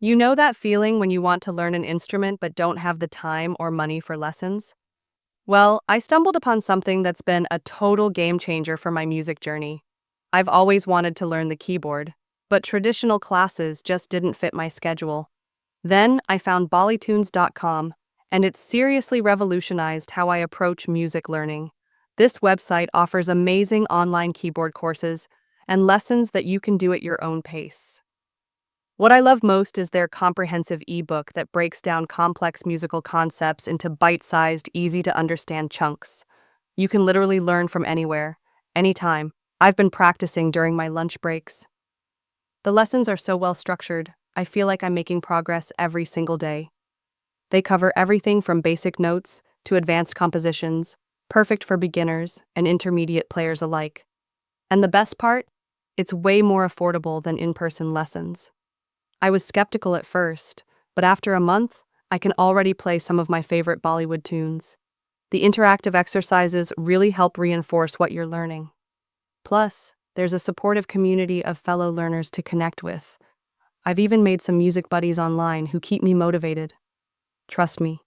You know that feeling when you want to learn an instrument but don't have the time or money for lessons? Well, I stumbled upon something that's been a total game changer for my music journey. I've always wanted to learn the keyboard, but traditional classes just didn't fit my schedule. Then I found Bollytunes.com, and it's seriously revolutionized how I approach music learning. This website offers amazing online keyboard courses and lessons that you can do at your own pace. What I love most is their comprehensive ebook that breaks down complex musical concepts into bite-sized, easy-to-understand chunks. You can literally learn from anywhere, anytime. I've been practicing during my lunch breaks. The lessons are so well structured, I feel like I'm making progress every single day. They cover everything from basic notes to advanced compositions, perfect for beginners and intermediate players alike. And the best part? It's way more affordable than in-person lessons. I was skeptical at first, but after a month, I can already play some of my favorite Bollywood tunes. The interactive exercises really help reinforce what you're learning. Plus, there's a supportive community of fellow learners to connect with. I've even made some music buddies online who keep me motivated. Trust me,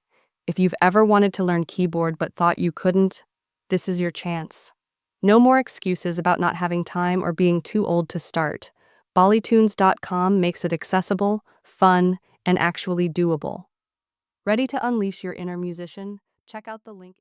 if you've ever wanted to learn keyboard but thought you couldn't, this is your chance. No more excuses about not having time or being too old to start. Bollytunes.com makes it accessible, fun, and actually doable. Ready to unleash your inner musician? Check out the link in